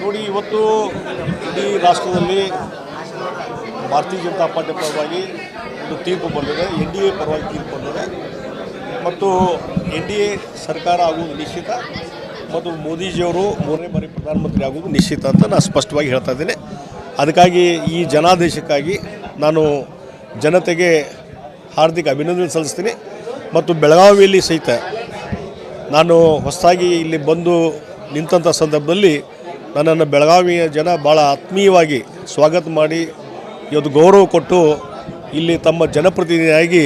ನೋಡಿ, ಇವತ್ತು ಇಡೀ ರಾಷ್ಟ್ರದಲ್ಲಿ ಭಾರತೀಯ ಜನತಾ ಪಾರ್ಟಿ ಪರವಾಗಿ ಒಂದು ತೀರ್ಪು ಬಂದಿದೆ, NDA ಪರವಾಗಿ ತೀರ್ಪು ಬಂದಿದೆ ಮತ್ತು NDA ಸರ್ಕಾರ ಆಗುವುದು ನಿಶ್ಚಿತ ಮತ್ತು ಮೋದಿಜಿಯವರು ಮೂರನೇ ಬಾರಿ ಪ್ರಧಾನಮಂತ್ರಿ ಆಗುವುದು ನಿಶ್ಚಿತ ಅಂತ ನಾನು ಸ್ಪಷ್ಟವಾಗಿ ಹೇಳ್ತಾ ಇದ್ದೇನೆ. ಅದಕ್ಕಾಗಿ ಈ ಜನಾದೇಶಕ್ಕಾಗಿ ನಾನು ಜನತೆಗೆ ಹಾರ್ದಿಕ ಅಭಿನಂದನೆ ಸಲ್ಲಿಸ್ತೀನಿ ಮತ್ತು ಬೆಳಗಾವಿಯಲ್ಲಿ ಸಹಿತ ನಾನು ಹೊಸದಾಗಿ ಇಲ್ಲಿ ಬಂದು ನಿಂತಹ ಸಂದರ್ಭದಲ್ಲಿ ನನ್ನನ್ನು ಬೆಳಗಾವಿಯ ಜನ ಭಾಳ ಆತ್ಮೀಯವಾಗಿ ಸ್ವಾಗತ ಮಾಡಿ ಇವತ್ತು ಗೌರವ ಕೊಟ್ಟು ಇಲ್ಲಿ ತಮ್ಮ ಜನಪ್ರತಿನಿಧಿಯಾಗಿ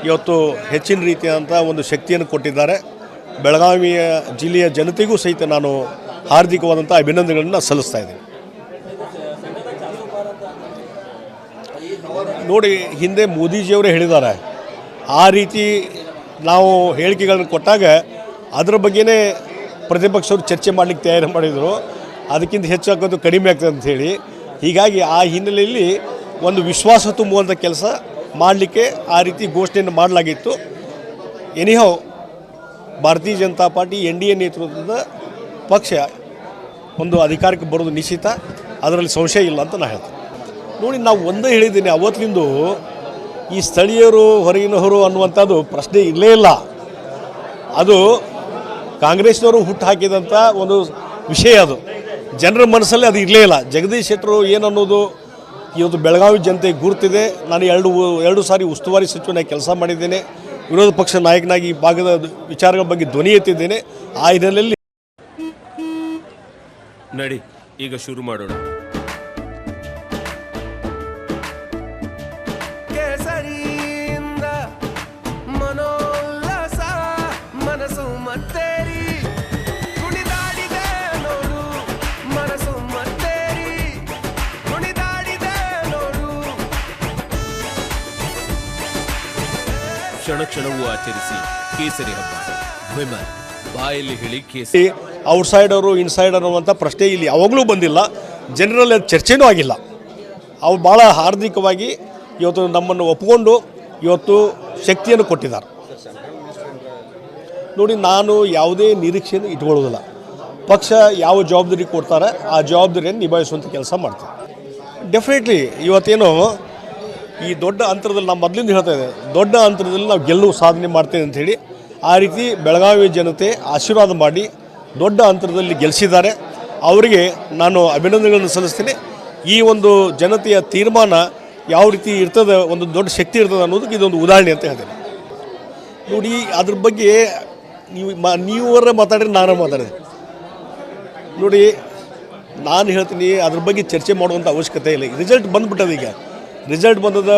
ಇವತ್ತು ಹೆಚ್ಚಿನ ರೀತಿಯಾದಂಥ ಒಂದು ಶಕ್ತಿಯನ್ನು ಕೊಟ್ಟಿದ್ದಾರೆ. ಬೆಳಗಾವಿಯ ಜಿಲ್ಲೆಯ ಜನತೆಗೂ ಸಹಿತ ನಾನು ಹಾರ್ದಿಕವಾದಂಥ ಅಭಿನಂದನೆಗಳನ್ನು ಸಲ್ಲಿಸ್ತಾ ಇದ್ದೀನಿ. ನೋಡಿ, ಹಿಂದೆ ಮೋದಿಜಿಯವರೇ ಹೇಳಿದ್ದಾರೆ, ಆ ರೀತಿ ನಾವು ಹೇಳಿಕೆಗಳನ್ನು ಕೊಟ್ಟಾಗ ಅದರ ಬಗ್ಗೆನೇ ಪ್ರತಿಪಕ್ಷವರು ಚರ್ಚೆ ಮಾಡಲಿಕ್ಕೆ ತಯಾರಿ ಮಾಡಿದರು, ಅದಕ್ಕಿಂತ ಹೆಚ್ಚಾಗೋದು ಕಡಿಮೆ ಆಗ್ತದೆ ಅಂಥೇಳಿ. ಹೀಗಾಗಿ ಆ ಹಿನ್ನೆಲೆಯಲ್ಲಿ ಒಂದು ವಿಶ್ವಾಸ ತುಂಬುವಂಥ ಕೆಲಸ ಮಾಡಲಿಕ್ಕೆ ಆ ರೀತಿ ಘೋಷಣೆಯನ್ನು ಮಾಡಲಾಗಿತ್ತು. ಎನಿಹೌ ಭಾರತೀಯ ಜನತಾ ಪಾರ್ಟಿ NDA ನೇತೃತ್ವದ ಪಕ್ಷ ಒಂದು ಅಧಿಕಾರಕ್ಕೆ ಬರೋದು ನಿಶ್ಚಿತ, ಅದರಲ್ಲಿ ಸಂಶಯ ಇಲ್ಲ ಅಂತ ನಾನು ಹೇಳ್ತೀನಿ. ನೋಡಿ, ನಾವು ಒಂದೇ ಹೇಳಿದ್ದೀನಿ, ಅವತ್ತಿಂದು ಈ ಸ್ಥಳೀಯರು ಹೊರಗಿನವರು ಅನ್ನುವಂಥದ್ದು ಪ್ರಶ್ನೆ ಇಲ್ಲೇ ಇಲ್ಲ. ಅದು ಕಾಂಗ್ರೆಸ್ನವರು ಹುಟ್ಟು ಹಾಕಿದಂಥ ಒಂದು ವಿಷಯ, ಅದು ಜನರ ಮನಸ್ಸಲ್ಲಿ ಅದು ಇರಲೇ ಇಲ್ಲ. ಜಗದೀಶ್ ಶೆಟ್ಟರು ಏನನ್ನೋದು ಇವತ್ತು ಬೆಳಗಾವಿ ಜನತೆಗೆ ಗುರುತಿದೆ. ನಾನು ಎರಡು ಸಾರಿ ಉಸ್ತುವಾರಿ ಸಚಿವನಾಗಿ ಕೆಲಸ ಮಾಡಿದ್ದೇನೆ, ವಿರೋಧ ಪಕ್ಷ ನಾಯಕನಾಗಿ ಈ ಭಾಗದ ವಿಚಾರಗಳ ಬಗ್ಗೆ ಧ್ವನಿ ಎತ್ತಿದ್ದೇನೆ. ಆ ಹಿನ್ನೆಲೆಯಲ್ಲಿ ನಡಿ ಈಗ ಶುರು ಮಾಡೋಣ. ಕ್ಷಣ ಕ್ಷಣವೂ ಆಚರಿಸಿ ಕೇಸರಿ ಹಬ್ಬ. ವಿಮಲ್ ಬಾಯಲ್ಲಿ ಹೇಳಿ ಕೇಸರಿ. ಔಟ್ಸೈಡರು ಇನ್ಸೈಡರ್ ಅನ್ನುವಂಥ ಪ್ರಶ್ನೆ ಇಲ್ಲಿ ಯಾವಾಗಲೂ ಬಂದಿಲ್ಲ, ಜನರಲ್ಲಿ ಚರ್ಚೆನೂ ಆಗಿಲ್ಲ. ಅವ್ರು ಭಾಳ ಹಾರ್ದಿಕವಾಗಿ ಇವತ್ತು ನಮ್ಮನ್ನು ಒಪ್ಪಿಕೊಂಡು ಇವತ್ತು ಶಕ್ತಿಯನ್ನು ಕೊಟ್ಟಿದ್ದಾರೆ. ನೋಡಿ, ನಾನು ಯಾವುದೇ ನಿರೀಕ್ಷೆಯನ್ನು ಇಟ್ಕೊಳ್ಳೋದಿಲ್ಲ. ಪಕ್ಷ ಯಾವ ಜವಾಬ್ದಾರಿ ಕೊಡ್ತಾರೆ ಆ ಜವಾಬ್ದಾರಿಯನ್ನು ನಿಭಾಯಿಸುವಂಥ ಕೆಲಸ ಮಾಡ್ತಾರೆ. ಡೆಫಿನೆಟ್ಲಿ ಇವತ್ತೇನು ಈ ದೊಡ್ಡ ಅಂತರದಲ್ಲಿ ನಾವು ಮೊದಲಿಂದ ಹೇಳ್ತಾ ಇದ್ದೇವೆ, ದೊಡ್ಡ ಅಂತರದಲ್ಲಿ ನಾವು ಗೆಲ್ಲುವ ಸಾಧನೆ ಮಾಡ್ತೇವೆ ಅಂಥೇಳಿ. ಆ ರೀತಿ ಬೆಳಗಾವಿ ಜನತೆ ಆಶೀರ್ವಾದ ಮಾಡಿ ದೊಡ್ಡ ಅಂತರದಲ್ಲಿ ಗೆಲ್ಲಿಸಿದ್ದಾರೆ. ಅವರಿಗೆ ನಾನು ಅಭಿನಂದನೆಗಳನ್ನು ಸಲ್ಲಿಸ್ತೀನಿ. ಈ ಒಂದು ಜನತೆಯ ತೀರ್ಮಾನ ಯಾವ ರೀತಿ ಇರ್ತದೆ, ಒಂದು ದೊಡ್ಡ ಶಕ್ತಿ ಇರ್ತದೆ ಅನ್ನೋದಕ್ಕೆ ಇದೊಂದು ಉದಾಹರಣೆ ಅಂತ ಹೇಳ್ತೇನೆ. ನೋಡಿ, ಅದ್ರ ಬಗ್ಗೆ ನೀವರ ಮಾತಾಡ್ರಿ, ನಾನು ಮಾತಾಡಿದೆ. ನೋಡಿ, ನಾನು ಹೇಳ್ತೀನಿ, ಅದ್ರ ಬಗ್ಗೆ ಚರ್ಚೆ ಮಾಡುವಂಥ ಅವಶ್ಯಕತೆ ಇಲ್ಲ. ರಿಸಲ್ಟ್ ಬಂದುಬಿಟ್ಟದ. ಈಗ ರಿಸಲ್ಟ್ ಬಂದದ.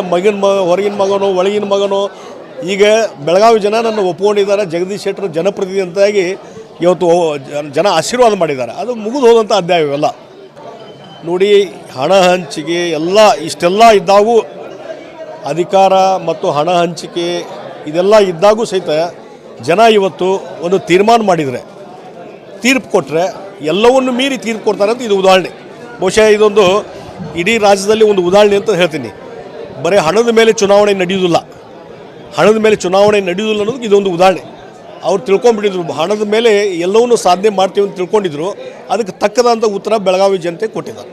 ಹೊರಗಿನ ಮಗನೋ ಒಳಗಿನ ಮಗನೋ, ಈಗ ಬೆಳಗಾವಿ ಜನ ನನ್ನ ಒಪ್ಕೊಂಡಿದ್ದಾರೆ. ಜಗದೀಶ್ ಶೆಟ್ಟರು ಜನಪ್ರತಿನಿಧಿ ಅಂತಾಗಿ ಇವತ್ತು ಜನ ಆಶೀರ್ವಾದ ಮಾಡಿದ್ದಾರೆ. ಅದು ಮುಗಿದು ಹೋದಂಥ ಅಧ್ಯಾಯವೆಲ್ಲ. ನೋಡಿ, ಹಣ ಹಂಚಿಕೆ ಎಲ್ಲ ಇಷ್ಟೆಲ್ಲ ಇದ್ದಾಗೂ, ಅಧಿಕಾರ ಮತ್ತು ಹಣ ಹಂಚಿಕೆ ಇದೆಲ್ಲ ಇದ್ದಾಗೂ ಸಹಿತ ಜನ ಇವತ್ತು ಒಂದು ತೀರ್ಮಾನ ಮಾಡಿದರೆ, ತೀರ್ಪು ಕೊಟ್ಟರೆ ಎಲ್ಲವನ್ನು ಮೀರಿ ತೀರ್ಪು ಕೊಡ್ತಾರೆ ಅಂತ ಇದು ಉದಾಹರಣೆ. ಬಹುಶಃ ಇದೊಂದು ಇಡೀ ರಾಜ್ಯದಲ್ಲಿ ಒಂದು ಉದಾಹರಣೆ ಅಂತ ಹೇಳ್ತೀನಿ. ಬರೀ ಹಣದ ಮೇಲೆ ಚುನಾವಣೆ ನಡೆಯುವುದಿಲ್ಲ, ಹಣದ ಮೇಲೆ ಚುನಾವಣೆ ನಡೆಯುವುದಿಲ್ಲ ಅನ್ನೋದಕ್ಕೆ ಇದೊಂದು ಉದಾಹರಣೆ. ಅವ್ರು ತಿಳ್ಕೊಂಡ್ಬಿಟ್ಟಿದ್ರು, ಹಣದ ಮೇಲೆ ಎಲ್ಲವನ್ನೂ ಸಾಧನೆ ಮಾಡ್ತೀವಿ ಅಂತ ತಿಳ್ಕೊಂಡಿದ್ರು. ಅದಕ್ಕೆ ತಕ್ಕದಂಥ ಉತ್ತರ ಬೆಳಗಾವಿ ಜನತೆ ಕೊಟ್ಟಿದ್ದಾರೆ.